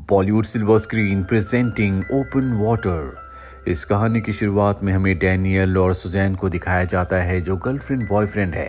Bollywood silver screen presenting open water. इस कहानी की शुरुआत में हमें डैनियल और सुजैन को दिखाया जाता है जो गर्लफ्रेंड बॉयफ्रेंड है।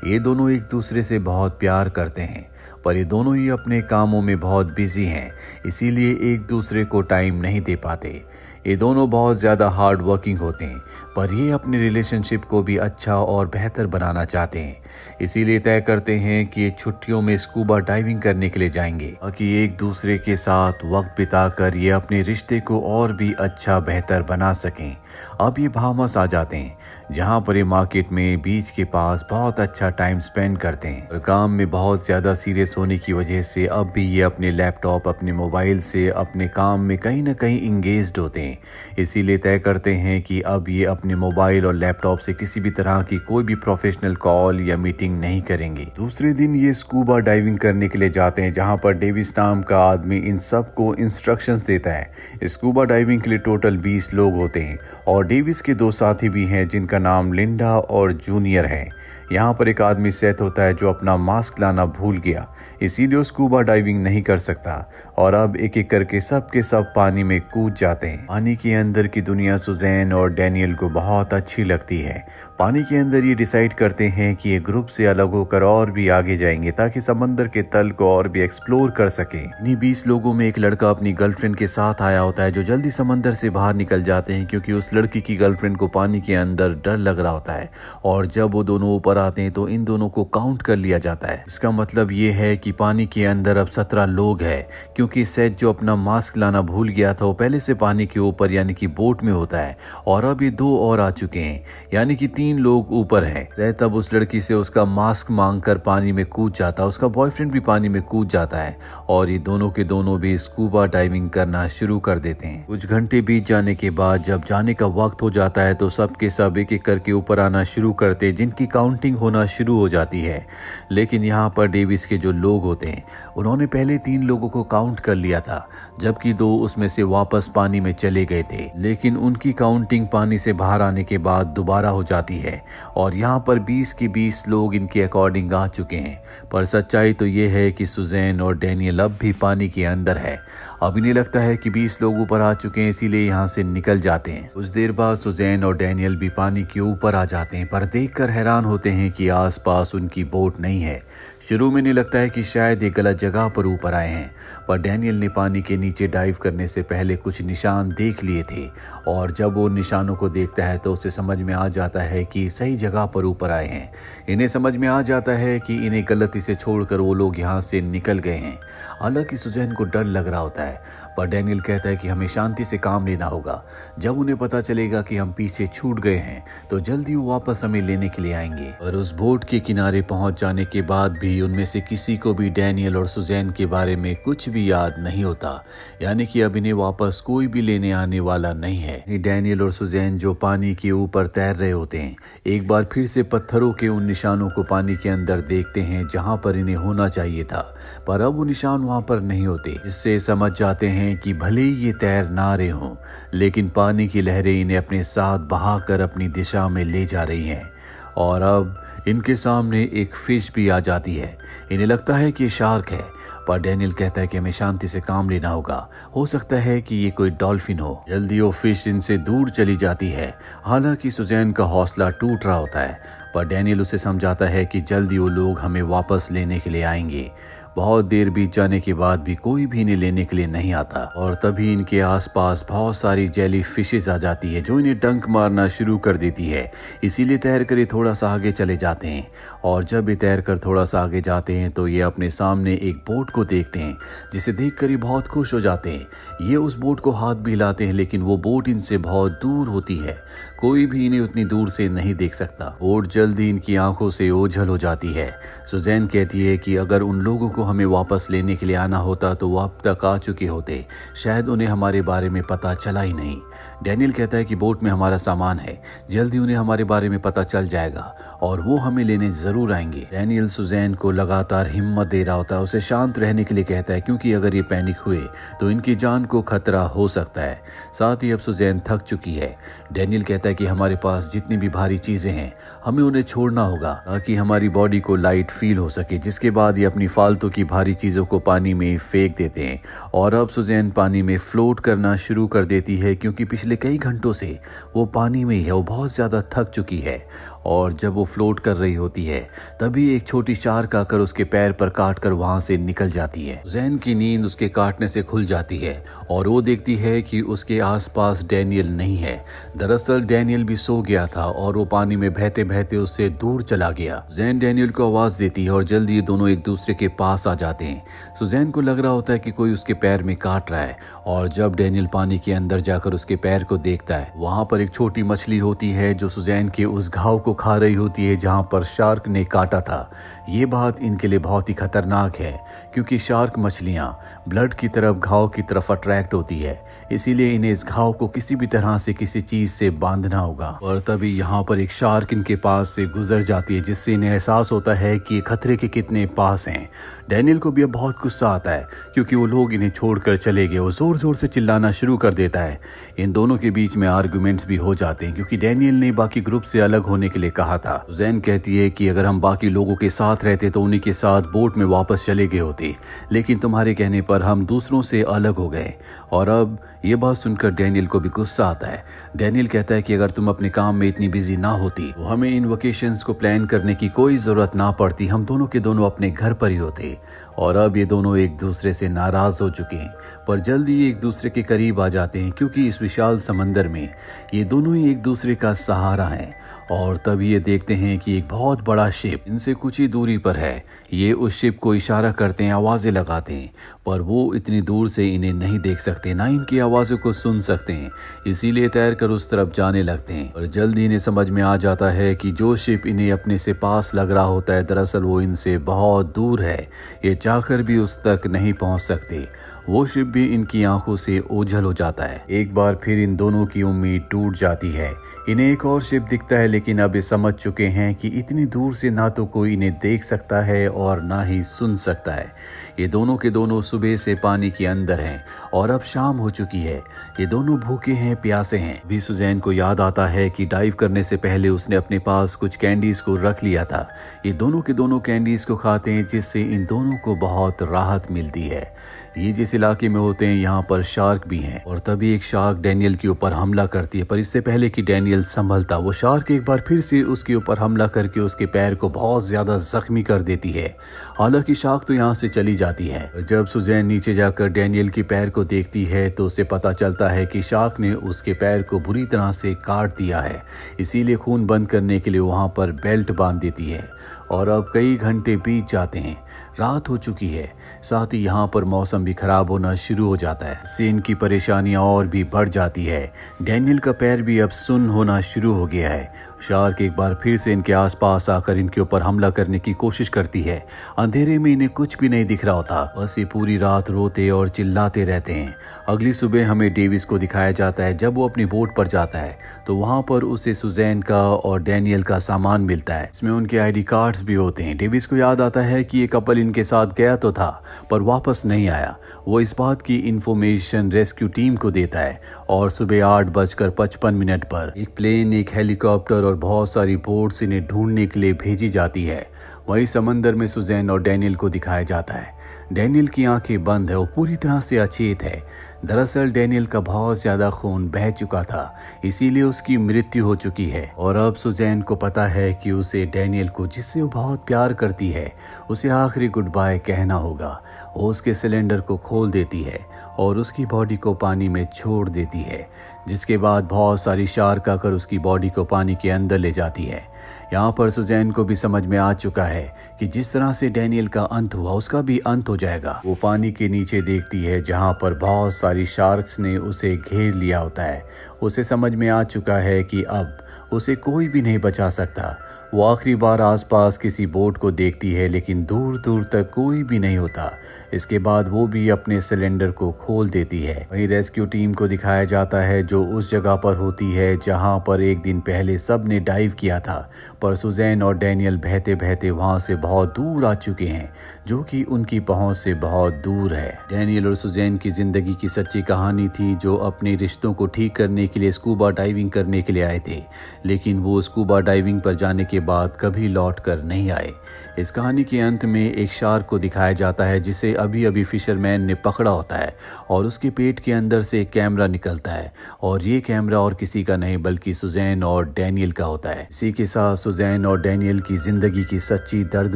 ये दोनों एक दूसरे से बहुत प्यार करते हैं, पर ये दोनों ही अपने कामों में बहुत बिजी हैं, इसीलिए एक दूसरे को टाइम नहीं दे पाते। ये दोनों बहुत ज़्यादा हार्ड वर्किंग होते हैं, पर ये अपने रिलेशनशिप को भी अच्छा और बेहतर बनाना चाहते हैं। इसीलिए तय करते हैं कि ये छुट्टियों में स्कूबा डाइविंग करने के लिए जाएंगे, ताकि एक दूसरे के साथ वक्त बिताकर ये अपने रिश्ते को और भी अच्छा बेहतर बना सकें। अब ये बहामास आ जाते हैं, जहाँ पर ये मार्केट में बीच के पास बहुत अच्छा टाइम स्पेंड करते हैं। और काम में बहुत ज़्यादा सीरियस होने की वजह से अब भी ये अपने लैपटॉप, अपने मोबाइल से अपने काम में कहीं ना कहीं इंगेज्ड होते हैं। इसीलिए तय करते हैं कि अब ये अपने मोबाइल और लैपटॉप से किसी भी तरह की कोई भी प्रोफेशनल कॉल या मीटिंग नहीं करेंगे। दूसरे दिन ये स्कूबा डाइविंग करने के लिए जाते हैं, जहाँ पर डेविस नाम का आदमी इन सबको इंस्ट्रक्शंस देता है। स्कूबा डाइविंग के लिए टोटल 20 लोग होते हैं और डेविस के 2 साथी भी हैं जिनका नाम लिंडा और जूनियर है। यहाँ पर एक आदमी सेट होता है जो अपना मास्क लाना भूल गया, इसीलिए वो स्कूबा डाइविंग नहीं कर सकता और अब एक एक करके सब के सब पानी में कूद जाते हैं। पानी के अंदर की दुनिया सुजैन और डैनियल को बहुत अच्छी लगती है। पानी के अंदर ये डिसाइड करते हैं कि ये ग्रुप से अलग होकर और भी आगे जाएंगे, ताकि समंदर के तल को और भी एक्सप्लोर कर सकें। इन्हीं 20 लोगों में एक लड़का अपनी गर्लफ्रेंड के साथ आया होता है, जो जल्दी समंदर से बाहर निकल जाते हैं क्योंकि उस लड़की की गर्लफ्रेंड को पानी के अंदर डर लग रहा होता है। और जब वो दोनों ऊपर आते हैं तो इन दोनों को काउंट कर लिया जाता है। इसका मतलब ये है कि पानी के अंदर अब 17 लोग हैं, क्योंकि सेट जो अपना मास्क लाना भूल गया था वो पहले से पानी के ऊपर यानी कि बोट में होता है, और अब ये 2 और आ चुके हैं, यानी कि 3 लोग ऊपर हैं। सेट अब उस लड़की से उसका मास्क मांगकर पानी में कूद जाता है, उसका बॉयफ्रेंड भी पानी में कूद जाता है और ये दोनों के दोनों भी स्कूबा डाइविंग करना शुरू कर देते हैं। कुछ घंटे बीत जाने के बाद जब जाने का वक्त हो जाता है तो सब के सब एक एक करके ऊपर आना शुरू करते, जिनकी काउंटिंग होना शुरू हो जाती है। लेकिन यहाँ पर डेविस के जो लोग होते हैं उन्होंने पहले 3 लोगों को काउंट कर लिया था, जबकि 2 उसमें से वापस पानी में चले गए थे। लेकिन उनकी काउंटिंग पानी से बाहर आने के बाद दोबारा हो जाती है और यहाँ पर 20 के 20 लोग इनके अकॉर्डिंग आ चुके हैं। पर सच्चाई तो ये है कि सुजैन और डैनियल अब भी पानी के अंदर है। अब इन्हें लगता है कि 20 लोग ऊपर आ चुके हैं, इसीलिए यहाँ से निकल जाते हैं। कुछ देर बाद सुजैन और डैनियल भी पानी के ऊपर आ जाते हैं, पर देखकर हैरान होते हैं कि आसपास उनकी बोट नहीं है। शुरू में नहीं लगता है कि शायद ये गलत जगह पर ऊपर आए हैं, पर डैनियल ने पानी के नीचे डाइव करने से पहले कुछ निशान देख लिए थे और जब वो निशानों को देखता है तो उसे समझ में आ जाता है कि सही जगह पर ऊपर आए हैं। इन्हें समझ में आ जाता है कि इन्हें गलती से छोड़कर वो लोग यहाँ से निकल गए हैं। हालांकि सुजैन को डर लग रहा होता है, पर डैनियल कहता है कि हमें शांति से काम लेना होगा। जब उन्हें पता चलेगा कि हम पीछे छूट गए हैं तो जल्दी वो वापस हमें लेने के लिए आएंगे। और उस बोट के किनारे पहुंच जाने के बाद भी उनमें से किसी को भी डैनियल और सुजैन के बारे में कुछ भी याद नहीं होता, यानी कि अब इन्हें वापस कोई भी लेने आने वाला नहीं है। डैनियल और सुजैन जो पानी के ऊपर तैर रहे होते हैं, एक बार फिर से पत्थरों के उन निशानों को पानी के अंदर देखते हैं जहां पर इन्हें होना चाहिए था, पर अब वो निशान वहां पर नहीं होते। इससे समझ जाते हैं कि भले ही ये तैर ना रहे हों, लेकिन पानी की लहरें इन्हें अपने साथ बहाकर अपनी दिशा में ले जा रही हैं। और अब इनके सामने एक फिश भी आ जाती है। इन्हें लगता है कि ये शार्क है, पर डैनियल कहता है कि हमें शांति से काम लेना होगा, हो सकता है कि ये कोई डॉल्फिन हो। जल्दी वो फिश इनसे दूर चली जाती है। हालांकि सुजैन का हौसला टूट रहा होता है, पर डैनियल उसे समझाता है कि जल्दी वो लोग हमें वापस लेने के लिए आएंगे। बहुत देर बीत जाने के बाद भी कोई भी इन्हें लेने के लिए नहीं आता और तभी इनके आसपास बहुत सारी जेली फिशेस आ जाती है जो इन्हें डंक मारना शुरू कर देती है। इसीलिए तैर कर ये थोड़ा सा आगे चले जाते हैं और जब ये तैर कर थोड़ा सा आगे जाते हैं तो ये अपने सामने एक बोट को देखते हैं, जिसे देखकर ये बहुत खुश हो जाते हैं। ये उस बोट को हाथ भी हिलाते हैं, लेकिन वो बोट इनसे बहुत दूर होती है, कोई भी इन्हें उतनी दूर से नहीं देख सकता। बोट जल्दी इनकी आंखों से ओझल हो जाती है। सुजैन कहती है कि अगर उन लोगों को हमें वापस लेने के लिए आना होता तो वो अब तक आ चुके होते, शायद उन्हें हमारे बारे में पता चला ही नहीं। डैनियल कहता है कि बोट में हमारा सामान है, जल्दी उन्हें हमारे बारे में पता चल जाएगा और वो हमें लेने जरूर आएंगे। डैनियल सुजैन को लगातार हिम्मत दे रहा होता है, उसे शांत रहने के लिए कहता है क्योंकि अगर ये पैनिक हुए तो इनकी जान को खतरा हो सकता है। साथ ही अब सुजैन थक चुकी है। डैनियल कहता है कि हमारे पास जितनी भी भारी चीजें हैं हमें उन्हें छोड़ना होगा ताकि हमारी बॉडी को लाइट फील हो सके। जिसके बाद ये अपनी फालतू की भारी चीजों को पानी में फेंक देते हैं और अब सुजैन पानी में फ्लोट करना शुरू कर देती है क्योंकि पिछले कई घंटों से वो पानी में ही है, वो बहुत ज्यादा थक चुकी है। और जब वो फ्लोट कर रही होती है तभी एक छोटी शार्क आकर उसके पैर पर काट कर वहां से निकल जाती है। सुजैन की नींद उसके काटने से खुल जाती है और वो देखती है कि उसके आसपास डैनियल नहीं है। दरअसल डैनियल भी सो गया था और वो पानी में बहते बहते उससे दूर चला गया। सुजैन डैनियल को आवाज देती है और जल्दी ये दोनों एक दूसरे के पास आ जाते हैं। सुजैन को लग रहा होता है कि कोई उसके पैर में काट रहा है और जब डैनियल पानी के अंदर जाकर उसके पैर को देखता है वहां पर एक छोटी मछली होती है जो सुजैन के उस घाव को खा रही होती है जहां पर शार्क ने काटा था। ये बात इनके लिए बहुत ही खतरनाक है क्योंकि शार्क मछलियां ब्लड की तरफ, घाव की तरफ अट्रैक्ट होती है, इसीलिए इन्हें इस घाव को किसी भी तरह से किसी चीज से बांधना होगा। और तभी यहाँ पर एक शार्क इनके पास से गुजर जाती है जिससे इन्हें एहसास होता है कि ये खतरे के कितने पास हैं। डैनियल को भी अब बहुत गुस्सा आता है क्योंकि वो लोग इन्हें छोड़कर चले गए। वो जोर जोर से चिल्लाना शुरू कर देता है। इन दोनों के बीच में आर्गुमेंट्स भी हो जाते हैं क्योंकि डैनियल ने बाकी ग्रुप से अलग होने के लिए कहा था। सुजैन कहती है कि अगर हम बाकी लोगों के साथ रहते तो उन्हीं के साथ बोट में वापस चले गए होते, लेकिन तुम्हारे कहने पर हम दूसरों से अलग हो गए। और अब ये बात सुनकर डैनियल को भी गुस्सा आता है। डैनियल कहता है कि अगर तुम अपने काम में इतनी बिजी ना होती तो हमें इन वेकेशंस को प्लान करने की कोई जरूरत ना पड़ती, हम दोनों के दोनों अपने घर पर ही होते। और अब ये दोनों एक दूसरे से नाराज हो चुके हैं पर जल्दी एक दूसरे के करीब आ जाते हैं क्योंकि इस विशाल समंदर में ये दोनों ही एक दूसरे का सहारा हैं। और तभी ये देखते हैं कि एक बहुत बड़ा शिप इनसे कुछ ही दूरी पर है। ये उस शिप को इशारा करते हैं, आवाजें लगाते हैं, पर वो इतनी दूर से इन्हें नहीं देख सकते, ना इनकी आवाजों को सुन सकते हैं, इसीलिए तैरकर उस तरफ जाने लगते हैं। और जल्दी इन्हें समझ में आ जाता है कि जो शिप इन्हें अपने से पास लग रहा होता है दरअसल वो इनसे बहुत दूर है, ये चाहकर भी उस तक नहीं पहुंच सकते। वो शिप भी इनकी आंखों से ओझल हो जाता है। एक बार फिर इन दोनों की उम्मीद टूट जाती है। इन्हें एक और शिप दिखता है लेकिन अब ये समझ चुके हैं कि इतनी दूर से ना तो कोई इन्हें देख सकता है और ना ही सुन सकता है। ये दोनों के दोनों सुबह से पानी के अंदर हैं और अब शाम हो चुकी है। ये दोनों भूखे हैं, प्यासे हैं। भी सुजैन को याद आता है कि डाइव करने से पहले उसने अपने पास कुछ कैंडीज को रख लिया था। ये दोनों के दोनों कैंडीज को खाते हैं जिससे इन दोनों को बहुत राहत मिलती है। ये जिस इलाके में होते हैं यहाँ पर शार्क भी हैं और तभी एक शार्क डैनियल के ऊपर हमला करती है, पर इससे पहले कि डैनियल संभलता वो शार्क एक बार फिर से उसके ऊपर हमला करके उसके पैर को बहुत ज्यादा जख्मी कर देती है। हालांकि शार्क तो यहाँ से चली जाती है। जब सुजैन नीचे जाकर डैनियल के पैर को देखती है तो उसे पता चलता है कि शार्क ने उसके पैर को बुरी तरह से काट दिया है, इसीलिए खून बंद करने के लिए वहां पर बेल्ट बांध देती है। और अब कई घंटे बीत जाते हैं, रात हो चुकी है, साथ ही यहाँ पर मौसम भी खराब होना शुरू हो जाता है। इससे इनकी परेशानियां और भी बढ़ जाती है। डैनियल का पैर भी अब सुन्न होना शुरू हो गया है। शार्क एक बार फिर से इनके आसपास आकर इनके ऊपर हमला करने की कोशिश करती है। अंधेरे में इन्हें कुछ भी नहीं दिख रहा होता, बस ये पूरी रात रोते और चिल्लाते रहते हैं। अगली सुबह हमें डेविस को दिखाया जाता है। जब वो अपनी बोट पर जाता है तो वहां पर उसे सुजैन का और डैनियल का सामान मिलता है, इसमें उनके आईडी कार्ड्स भी होते हैं। डेविस को याद आता है कि ये कपल इनके साथ गया तो था पर वापस नहीं आया। वो इस बात की इंफॉर्मेशन रेस्क्यू टीम को देता है और सुबह 8:55 पर एक प्लेन, एक हेलीकॉप्टर और बहुत सारी बोट्स इन्हें ढूंढने के लिए भेजी जाती है। वहीं समंदर में सुजैन और डैनियल को दिखाया जाता है। डैनियल की आंखें बंद है, वो पूरी तरह से अचेत है। दरअसल डैनियल का बहुत ज्यादा खून बह चुका था, इसीलिए उसकी मृत्यु हो चुकी है। और अब सुजैन को पता है कि उसे डैनियल को, जिससे वो बहुत प्यार करती है, उसे आखिरी गुड बाय कहना होगा। वो उसके सिलेंडर को खोल देती है और उसकी बॉडी को पानी में छोड़ देती है, जिसके बाद बहुत सारी शार्क आकर उसकी बॉडी को पानी के अंदर ले जाती है। यहाँ पर सुजैन को भी समझ में आ चुका है कि जिस तरह से डैनियल का अंत हुआ उसका भी अंत हो जाएगा। वो पानी के नीचे देखती है जहाँ पर बहुत सारी शार्क्स ने उसे घेर लिया होता है। उसे समझ में आ चुका है कि अब उसे कोई भी नहीं बचा सकता। वो आखिरी बार आसपास किसी बोट को देखती है, लेकिन दूर दूर तक कोई भी नहीं होता। इसके बाद वो भी अपने सिलेंडर को खोल देती है। वहीं रेस्क्यू टीम को दिखाया जाता है जो उस जगह पर होती है जहां पर एक दिन पहले सब ने डाइव किया था, पर सुजैन और डैनियल बहते बहते वहां से बहुत दूर आ चुके हैं, जो कि उनकी पहुंच से बहुत दूर है। डैनियल और सुजैन की जिंदगी की सच्ची कहानी थी, जो अपने रिश्तों को ठीक करने के लिए स्कूबा डाइविंग करने के लिए आए थे, लेकिन वो स्कूबा डाइविंग पर जाने के बाद कभी लौट कर नहीं आए। इस कहानी के अंत में एक शार्क को दिखाया जाता है जिसे अभी अभी फिशरमैन ने पकड़ा होता है, और उसके पेट के अंदर से एक कैमरा निकलता है, और ये कैमरा और किसी का नहीं बल्कि सुजैन और डैनियल का होता है। इसी के साथ सुजैन और डैनियल की जिंदगी की सच्ची दर्द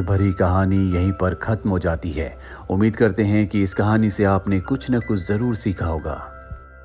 भरी कहानी यहीं पर खत्म हो जाती है। उम्मीद करते हैं कि इस कहानी से आपने कुछ न कुछ जरूर सीखा होगा।